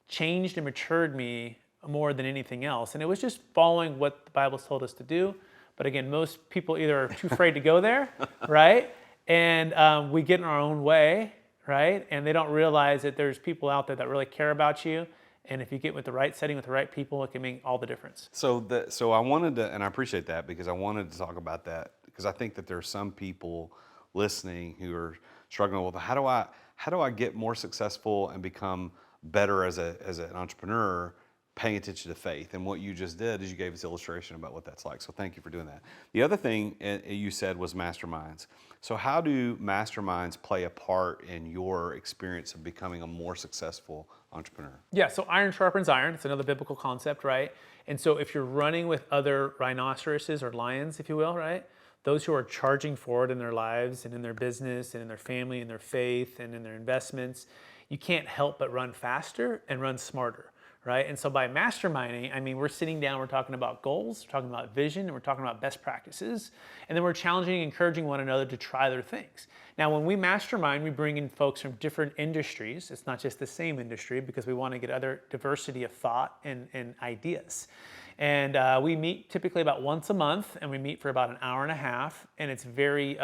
changed and matured me more than anything else. And it was just following what the Bible's told us to do. But again, most people either are too afraid to go there, right? And we get in our own way, right? And they don't realize that there's people out there that really care about you. And if you get with the right setting with the right people, it can make all the difference. So I wanted to, and I appreciate that because I wanted to talk about that because I think that there are some people listening who are struggling with how do I get more successful and become better as an entrepreneur, paying attention to faith. And what you just did is you gave us illustration about what that's like. So thank you for doing that. The other thing you said was masterminds. So how do masterminds play a part in your experience of becoming a more successful entrepreneur? Yeah, so iron sharpens iron. It's another biblical concept, right? And so if you're running with other rhinoceroses or lions, if you will, right? Those who are charging forward in their lives and in their business and in their family and their faith and in their investments, you can't help but run faster and run smarter, right? And so by masterminding, I mean, we're sitting down, we're talking about goals, we're talking about vision, and we're talking about best practices. And then we're challenging and encouraging one another to try their things. Now, when we mastermind, we bring in folks from different industries. It's not just the same industry because we want to get other diversity of thought and ideas. And we meet typically about once a month, and we meet for about an hour and a half, and it's very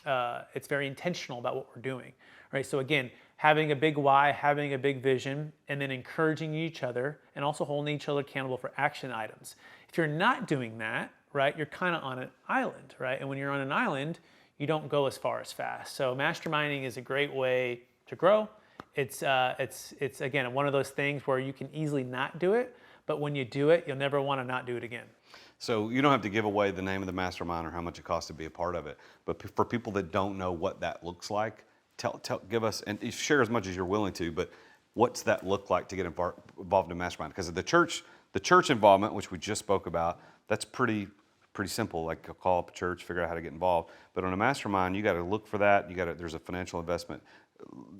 intentional about what we're doing, right? So again, having a big why, having a big vision, and then encouraging each other and also holding each other accountable for action items. If you're not doing that, right, you're kind of on an island, right? And when you're on an island, you don't go as far as fast. So masterminding is a great way to grow. It's again, one of those things where you can easily not do it, but when you do it, you'll never want to not do it again. So you don't have to give away the name of the mastermind or how much it costs to be a part of it. But for people that don't know what that looks like, give us, and share as much as you're willing to, but what's that look like to get involved in mastermind? Because the church involvement, which we just spoke about, that's pretty simple. Like call up a church, figure out how to get involved. But on a mastermind, you got to look for that. There's a financial investment.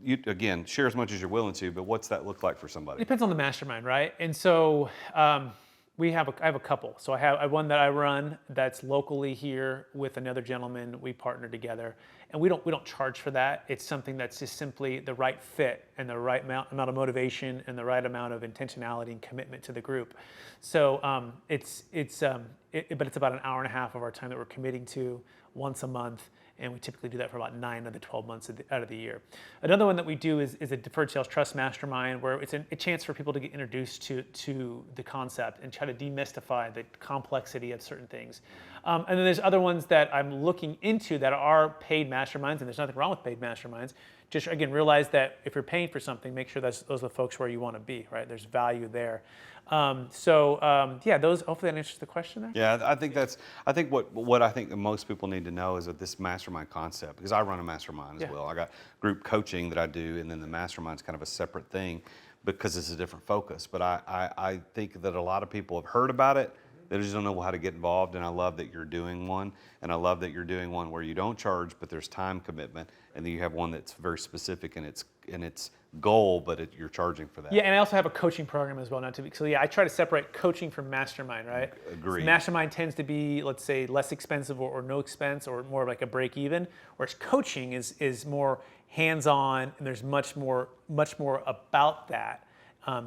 You again, share as much as you're willing to, but what's that look like for somebody? It depends on the mastermind, right? And so I have a couple. So I have one that I run that's locally here with another gentleman. We partner together, and we don't charge for that. It's something that's just simply the right fit and the right amount of motivation and the right amount of intentionality and commitment to the group. So but it's about an hour and a half of our time that we're committing to once a month. And we typically do that for about 9 of the 12 months out of the year. Another one that we do is a Deferred Sales Trust Mastermind, where it's a chance for people to get introduced to the concept and try to demystify the complexity of certain things. And then there's other ones that I'm looking into that are paid masterminds, and there's nothing wrong with paid masterminds. Just again, realize that if you're paying for something, make sure those are the folks where you want to be, right? There's value there. Those, hopefully that answers the question there. Yeah, I think what I think most people need to know is that this mastermind concept, because I run a mastermind as well. I got group coaching that I do, and then the mastermind's kind of a separate thing because it's a different focus. But I think that a lot of people have heard about it, They just don't know how to get involved, and I love that you're doing one, and I love that you're doing one where you don't charge, but there's time commitment, and then you have one that's very specific in its goal, but you're charging for that. Yeah, and I also have a coaching program as well. So yeah, I try to separate coaching from mastermind, right? Agreed. So mastermind tends to be, let's say, less expensive or no expense, or more like a break even, whereas coaching is more hands-on, and there's much more about that.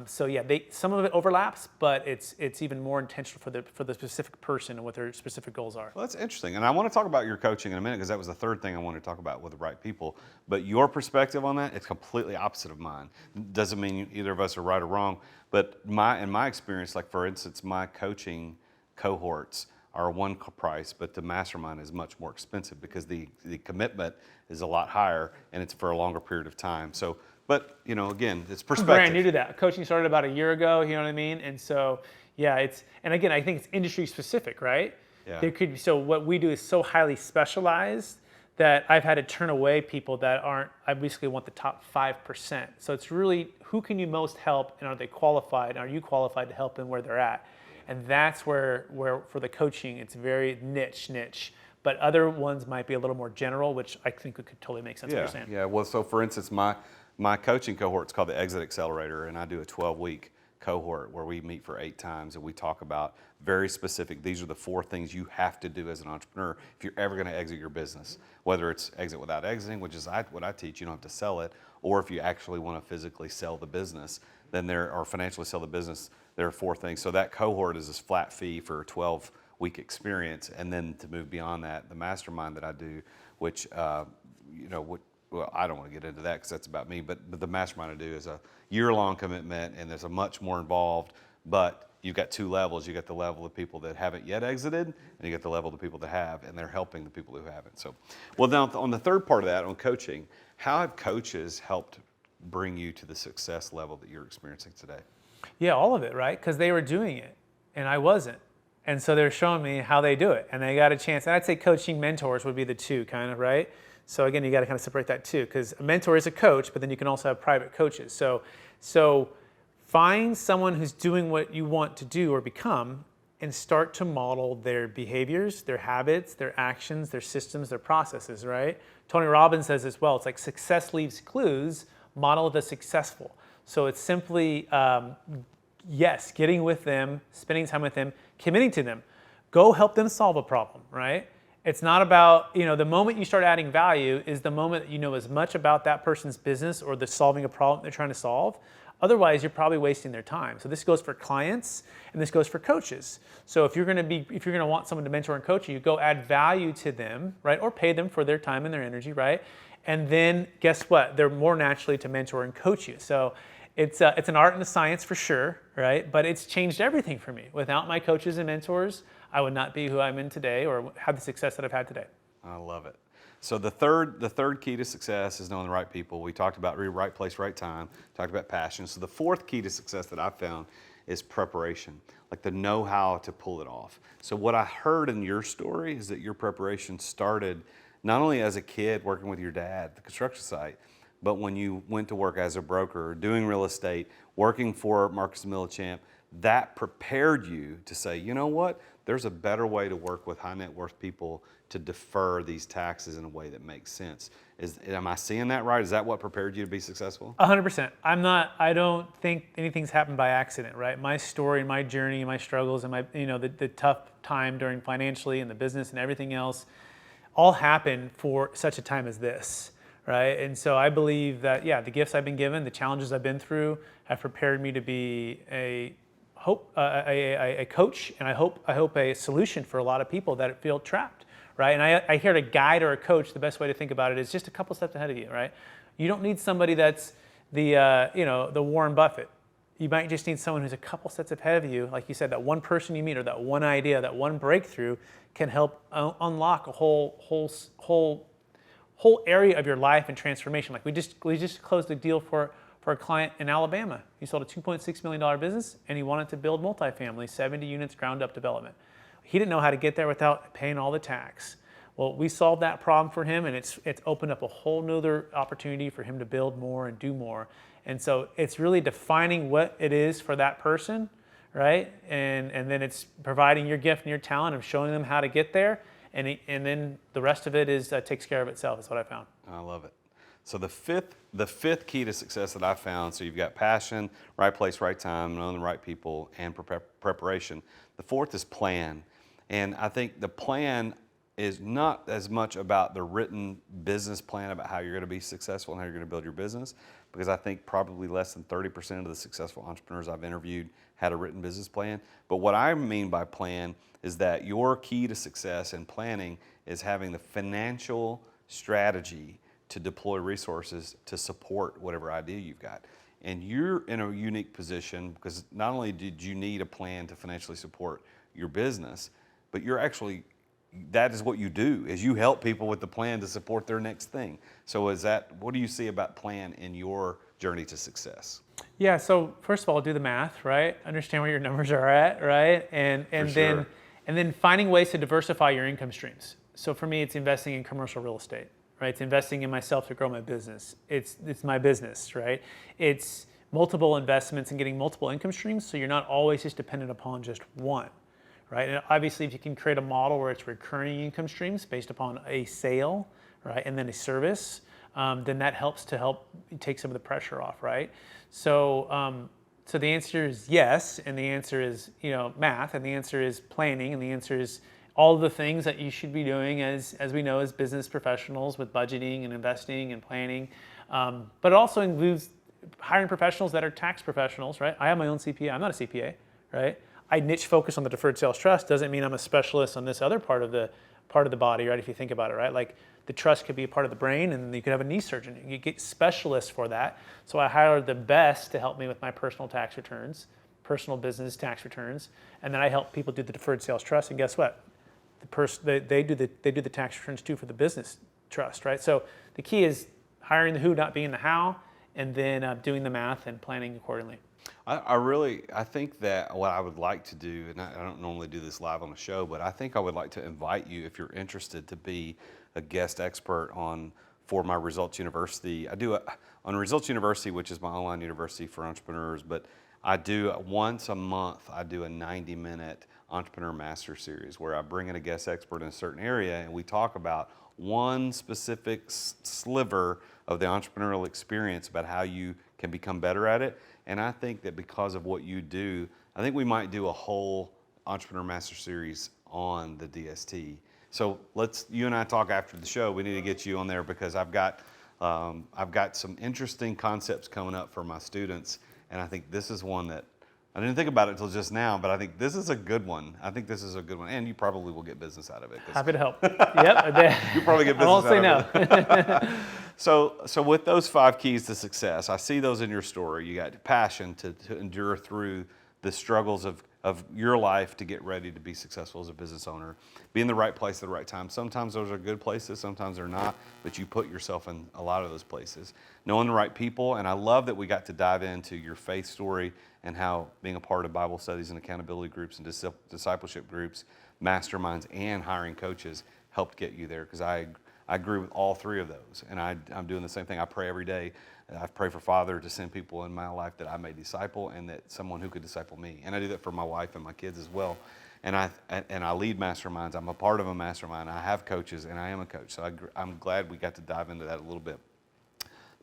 So yeah, some of it overlaps, but it's even more intentional for the specific person and what their specific goals are. Well, that's interesting, and I want to talk about your coaching in a minute because that was the third thing I wanted to talk about with the right people. But your perspective on that, it's completely opposite of mine. Doesn't mean either of us are right or wrong, but in my experience, like for instance, my coaching cohorts are one price, but the mastermind is much more expensive because the commitment is a lot higher and it's for a longer period of time. So. But, again, it's perspective. I'm brand new to that. Coaching started about a year ago, you know what I mean? And so, yeah, and again, I think it's industry specific, right? Yeah. So what we do is so highly specialized that I've had to turn away people that I basically want the top 5%. So it's really, who can you most help, and are they qualified? Are you qualified to help them where they're at? And that's where for the coaching, it's very niche. But other ones might be a little more general, which I think could totally make sense. Yeah. Well, so for instance, my coaching cohort is called the Exit Accelerator, and I do a 12-week cohort where we meet for 8 times and we talk about very specific, these are the 4 things you have to do as an entrepreneur if you're ever going to exit your business. Whether it's exit without exiting, which is what I teach, you don't have to sell it, or if you actually want to physically sell the business, or financially sell the business, there are 4 things. So that cohort is this flat fee for a 12-week experience, and then to move beyond that, the mastermind that I do, which, well, I don't want to get into that because that's about me, but the mastermind I do is a year-long commitment, and there's a much more involved, but you've got 2 levels. You got the level of people that haven't yet exited, and you got the level of the people that have, and they're helping the people who haven't. So, well, now on the third part of that, on coaching, how have coaches helped bring you to the success level that you're experiencing today? Yeah, all of it, right? Because they were doing it, and I wasn't. And so they're showing me how they do it, and they got a chance. And I'd say coaching mentors would be the 2, kind of, right? So again, you got to kind of separate that too, because a mentor is a coach, but then you can also have private coaches. So find someone who's doing what you want to do or become, and start to model their behaviors, their habits, their actions, their systems, their processes, right? Tony Robbins says as well, it's like success leaves clues, model the successful. So it's simply, yes, getting with them, spending time with them, committing to them. Go help them solve a problem, right? It's not about, the moment you start adding value is the moment that you know as much about that person's business or the solving a problem they're trying to solve. Otherwise, you're probably wasting their time. So this goes for clients, and this goes for coaches. So if you're going to want someone to mentor and coach you, go add value to them, right? Or pay them for their time and their energy, right? And then guess what? They're more naturally to mentor and coach you. So it's an art and a science for sure, right? But it's changed everything for me. Without my coaches and mentors, I would not be who I'm in today or have the success that I've had today. I love it. So the third key to success is knowing the right people. We talked about right place, right time, talked about passion. So the 4th key to success that I found is preparation, like the know-how to pull it off. So what I heard in your story is that your preparation started not only as a kid working with your dad at the construction site, but when you went to work as a broker, doing real estate, working for Marcus & Millichap, that prepared you to say, you know what, there's a better way to work with high net worth people to defer these taxes in a way that makes sense. Am I seeing that right? Is that what prepared you to be successful? 100%. I don't think anything's happened by accident, right? My story, my journey, my struggles, and the tough time during financially and the business and everything else all happened for such a time as this, right? And so I believe that, the gifts I've been given, the challenges I've been through have prepared me to be a coach, and I hope a solution for a lot of people that feel trapped, right? And I hear a guide or a coach, the best way to think about it is just a couple steps ahead of you, right? You don't need somebody that's the Warren Buffett. You might just need someone who's a couple steps ahead of you. Like you said, that one person you meet or that one idea, that one breakthrough can help unlock a whole area of your life and transformation. Like we just closed a deal for a client in Alabama. He sold a $2.6 million business, and he wanted to build multifamily, 70 units ground up development. He didn't know how to get there without paying all the tax. Well, we solved that problem for him, and it's opened up a whole nother opportunity for him to build more and do more. And so it's really defining what it is for that person, right? And then it's providing your gift and your talent of showing them how to get there, and then the rest of it is takes care of itself. Is what I found. I love it. So the fifth key to success that I found, so you've got passion, right place, right time, knowing the right people, and preparation. The fourth is plan. And I think the plan is not as much about the written business plan about how you're going to be successful and how you're going to build your business, because I think probably less than 30% of the successful entrepreneurs I've interviewed had a written business plan. But what I mean by plan is that your key to success in planning is having the financial strategy to deploy resources to support whatever idea you've got. And you're in a unique position because not only did you need a plan to financially support your business, but you're actually, that is what you do, is you help people with the plan to support their next thing. So what do you see about plan in your journey to success? Yeah, so first of all, do the math, right? Understand where your numbers are at, right? And then finding ways to diversify your income streams. So for me, it's investing in commercial real estate, right? It's investing in myself to grow my business. It's my business, right? It's multiple investments and getting multiple income streams, so you're not always just dependent upon just one, right? And obviously, if you can create a model where it's recurring income streams based upon a sale, right, and then a service, then that helps to take some of the pressure off, right? So, so the answer is yes, and the answer is math, and the answer is planning, and the answer is all of the things that you should be doing as we know as business professionals with budgeting and investing and planning. But it also includes hiring professionals that are tax professionals, right? I have my own CPA. I'm not a CPA, right? I niche focus on the Deferred Sales Trust. Doesn't mean I'm a specialist on this other part of the body, right? If you think about it, right? Like the trust could be a part of the brain, and you could have a knee surgeon. You get specialists for that. So I hired the best to help me with my personal tax returns, personal business tax returns, and then I help people do the Deferred Sales Trust. And guess what? They do the tax returns too for the business trust, right? So the key is hiring the who, not being the how, and then doing the math and planning accordingly. I think that what I would like to do, and I don't normally do this live on the show, but I think I would like to invite you, if you're interested, to be a guest expert for my Results University. I do on Results University, which is my online university for entrepreneurs, but I do once a month, I do a 90-minute Entrepreneur Master Series where I bring in a guest expert in a certain area and we talk about one specific sliver of the entrepreneurial experience about how you can become better at it. And I think that because of what you do, I think we might do a whole Entrepreneur Master Series on the DST. So you and I talk after the show. We need to get you on there because I've got some interesting concepts coming up for my students, and I think this is one that I didn't think about it until just now, but I think this is a good one. And you probably will get business out of it. Happy to help. Yep. You probably get business I won't say out of no. it. So with those 5 keys to success, I see those in your story. You got passion to endure through the struggles of your life to get ready to be successful as a business owner. Be in the right place at the right time. Sometimes those are good places, sometimes they're not, but you put yourself in a lot of those places. Knowing the right people, and I love that we got to dive into your faith story and how being a part of Bible studies and accountability groups and discipleship groups, masterminds, and hiring coaches helped get you there, because I agree with all 3 of those. And I'm doing the same thing. I pray every day. I pray for Father to send people in my life that I may disciple and that someone who could disciple me. And I do that for my wife and my kids as well. And I lead masterminds. I'm a part of a mastermind. I have coaches, and I am a coach. So I'm glad we got to dive into that a little bit.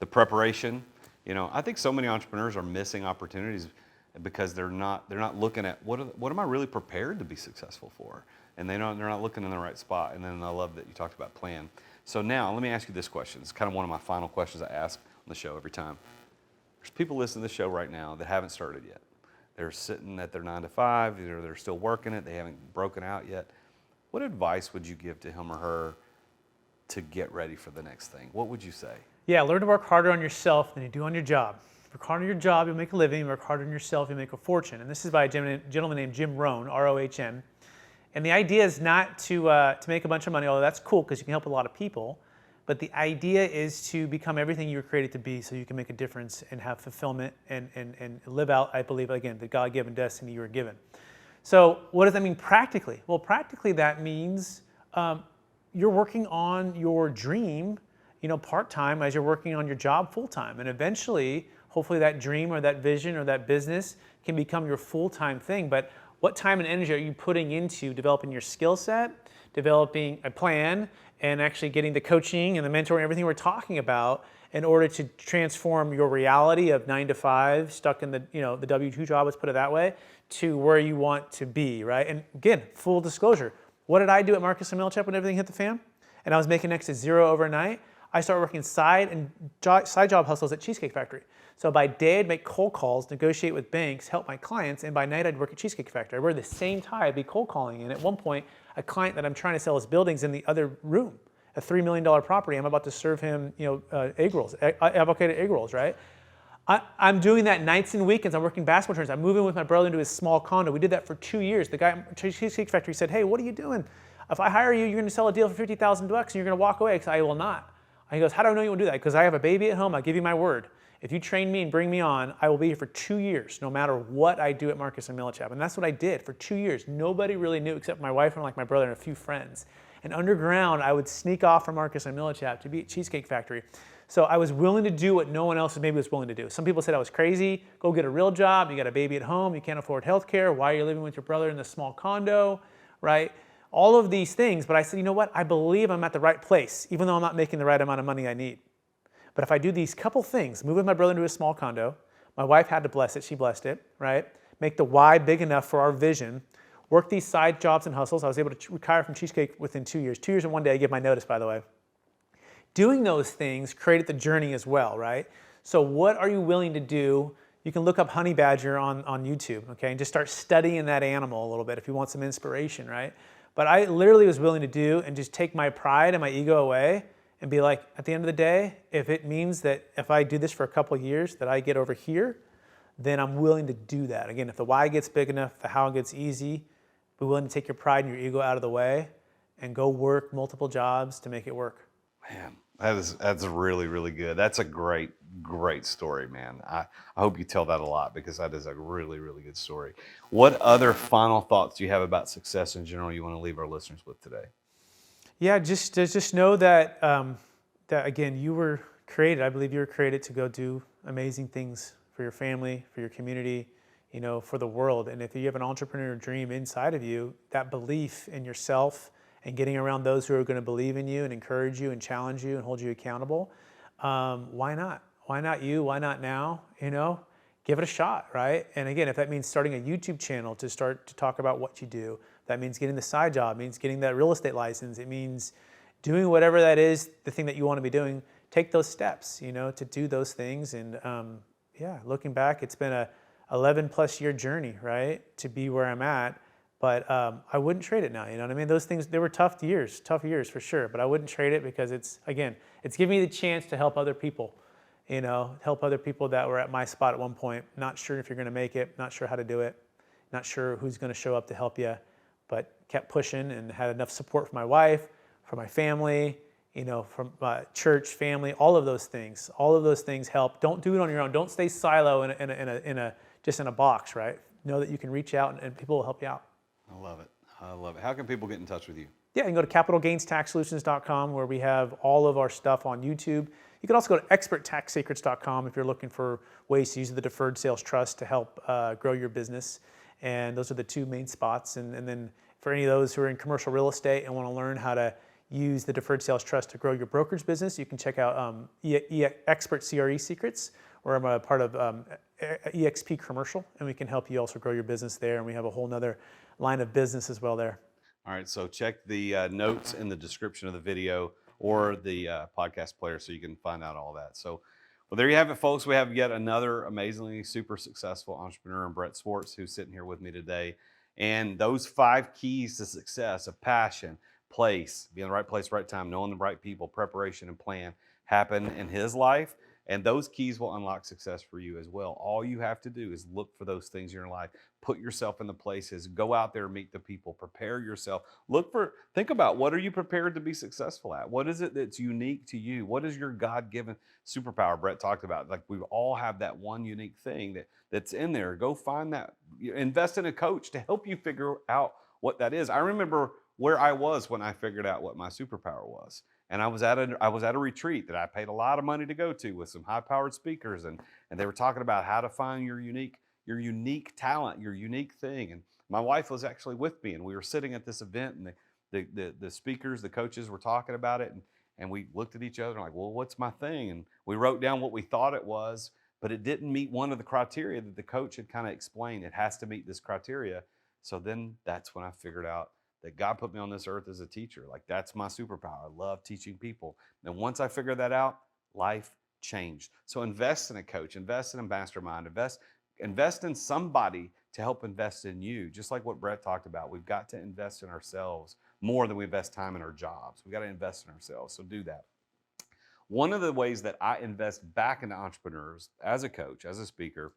The preparation, I think so many entrepreneurs are missing opportunities because they're not looking at what am I really prepared to be successful for, and they're not looking in the right spot. And then I love that you talked about plan. So now let me ask you this question. It's kind of one of my final questions I ask on the show every time. There's people listening to the show right now that haven't started yet. They're sitting at their 9 to 5, they're still working it, they haven't broken out yet. What advice would you give to him or her to get ready for the next thing? What would you say? Yeah, learn to work harder on yourself than you do on your job. Work hard on your job, you'll make a living. Work harder on yourself, you'll make a fortune. And this is by a gentleman named Jim Rohn, R-O-H-N. And the idea is not to make a bunch of money, although that's cool because you can help a lot of people. But the idea is to become everything you were created to be so you can make a difference and have fulfillment and live out, I believe, again, the God-given destiny you were given. So what does that mean practically? Well, practically that means you're working on your dream, part-time as you're working on your job full-time. And eventually, Hopefully that dream or that vision or that business can become your full-time thing. But what time and energy are you putting into developing your skill set, developing a plan, and actually getting the coaching and the mentoring, everything we're talking about in order to transform your reality of 9 to 5, stuck in the the W-2 job, let's put it that way, to where you want to be, right? And again, full disclosure, what did I do at Marcus & Millichap when everything hit the fan? And I was making next to zero overnight. I started working side job hustles at Cheesecake Factory. So by day, I'd make cold calls, negotiate with banks, help my clients, and by night, I'd work at Cheesecake Factory. I worked the same time, I'd be cold calling. And at one point, a client that I'm trying to sell his buildings in the other room, a $3 million property, I'm about to serve him, egg rolls, avocado egg rolls, right? I'm doing that nights and weekends. I'm working basketball tournaments. I'm moving with my brother into his small condo. We did that for 2 years. The guy at Cheesecake Factory said, "Hey, what are you doing? If I hire you, you're going to sell a deal for $50,000 and you're going to walk away." Because I will not. And he goes, "How do I know you won't do that?" Because I have a baby at home. I'll give you my word. If you train me and bring me on, I will be here for 2 years, no matter what I do at Marcus & Millichap. And that's what I did for 2 years. Nobody really knew except my wife and like my brother and a few friends. And underground, I would sneak off from Marcus & Millichap to be at Cheesecake Factory. So I was willing to do what no one else maybe was willing to do. Some people said I was crazy. Go get a real job. You got a baby at home. You can't afford health care. Why are you living with your brother in this small condo, right? All of these things. But I said, you know what? I believe I'm at the right place, even though I'm not making the right amount of money I need. But if I do these couple things, move with my brother into a small condo, my wife had to bless it. She blessed it, right? Make the why big enough for our vision. Work these side jobs and hustles. I was able to retire from Cheesecake within 2 years. 2 years and 1 day, I give my notice, by the way. Doing those things created the journey as well, right? So what are you willing to do? You can look up honey badger on YouTube, okay, and just start studying that animal a little bit if you want some inspiration, right? But I literally was willing to do and just take my pride and my ego away and be like, at the end of the day, if it means that if I do this for a couple of years that I get over here, then I'm willing to do that. Again, if the why gets big enough, the how gets easy, be willing to take your pride and your ego out of the way and go work multiple jobs to make it work. Man, that's really, really good. That's a great story, man. I hope you tell that a lot because that is a really, really good story. What other final thoughts do you have about success in general you want to leave our listeners with today? Yeah, just know that that again, you were created. I believe you were created to go do amazing things for your family, for your community, for the world. And if you have an entrepreneur dream inside of you, that belief in yourself and getting around those who are going to believe in you and encourage you and challenge you and hold you accountable, why not? Why not you? Why not now? Give it a shot, right? And again, if that means starting a YouTube channel to start to talk about what you do, that means getting the side job, means getting that real estate license, it means doing whatever that is, the thing that you want to be doing, take those steps, to do those things. And looking back, it's been a 11 plus year journey, right? To be where I'm at. But I wouldn't trade it now, you know what I mean? Those things, they were tough years for sure, but I wouldn't trade it because it's giving me the chance to help other people, help other people that were at my spot at one point, not sure if you're gonna make it, not sure how to do it, not sure who's gonna show up to help you, but kept pushing and had enough support from my wife, from my family, from church, family, all of those things help. Don't do it on your own. Don't stay silo just in a box, right? Know that you can reach out and people will help you out. I love it. How can people get in touch with you? Yeah, you can go to capitalgainstaxsolutions.com where we have all of our stuff on YouTube. You can also go to experttaxsecrets.com if you're looking for ways to use the Deferred Sales Trust to help grow your business. And those are the two main spots. And then for any of those who are in commercial real estate and want to learn how to use the Deferred Sales Trust to grow your brokerage business, you can check out Expert CRE Secrets, where I'm a part of EXP Commercial, and we can help you also grow your business there. And we have a whole nother line of business as well there. All right, so check the notes in the description of the video or the podcast player so you can find out all that. So, well, there you have it, folks. We have yet another amazingly super successful entrepreneur in Brett Swarts, who's sitting here with me today. And those 5 keys to success of passion, place, being in the right place, right time, knowing the right people, preparation, and plan happen in his life. And those keys will unlock success for you as well. All you have to do is look for those things in your life. Put yourself in the places. Go out there and meet the people. Prepare yourself. Think about, what are you prepared to be successful at? What is it that's unique to you? What is your God-given superpower? Brett talked about, like, we all have that one unique thing that's in there. Go find that. Invest in a coach to help you figure out what that is. I remember where I was when I figured out what my superpower was. And I was at a retreat that I paid a lot of money to go to with some high-powered speakers, and they were talking about how to find your unique talent, your unique thing. And my wife was actually with me, and we were sitting at this event, and the speakers, the coaches were talking about it, and we looked at each other and like, well, what's my thing? And we wrote down what we thought it was, but it didn't meet one of the criteria that the coach had kind of explained. It has to meet this criteria. So then that's when I figured out that God put me on this earth as a teacher. Like, that's my superpower. I love teaching people. And once I figured that out, life changed. So invest in a coach, invest in a mastermind, invest in somebody to help invest in you. Just like what Brett talked about, we've got to invest in ourselves more than we invest time in our jobs. We got to invest in ourselves. So do that. One of the ways that I invest back into entrepreneurs as a coach, as a speaker,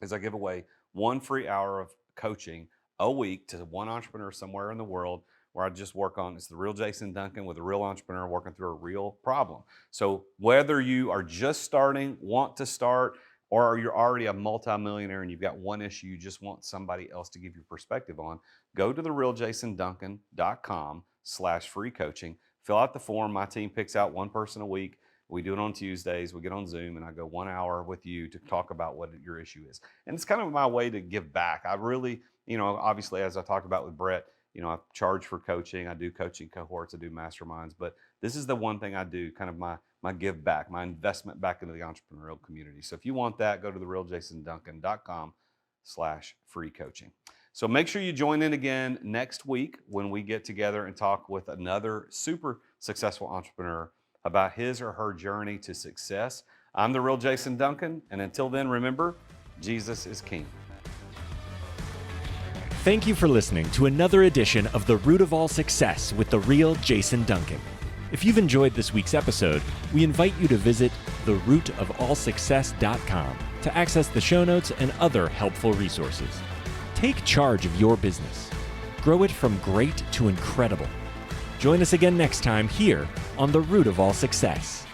is I give away 1 free hour of coaching a week to one entrepreneur somewhere in the world, where I just work on, it's the real Jason Duncan with a real entrepreneur working through a real problem. So whether you are just starting, want to start, or you're already a multimillionaire and you've got one issue you just want somebody else to give you perspective on, go to therealjasonduncan.com/free coaching. Fill out the form. My team picks out one person a week. We do it on Tuesdays. We get on Zoom, and I go 1 hour with you to talk about what your issue is. And it's kind of my way to give back. I really, obviously, as I talked about with Brett, I charge for coaching. I do coaching cohorts. I do masterminds. But this is the one thing I do, kind of my give back, my investment back into the entrepreneurial community. So if you want that, go to therealjasonduncan.com/free coaching. So make sure you join in again next week when we get together and talk with another super successful entrepreneur about his or her journey to success. I'm the real Jason Duncan, and until then, remember, Jesus is King. Thank you for listening to another edition of The Root of All Success with the real Jason Duncan. If you've enjoyed this week's episode, we invite you to visit therootofallsuccess.com to access the show notes and other helpful resources. Take charge of your business. Grow it from great to incredible. Join us again next time here on The Root of All Success.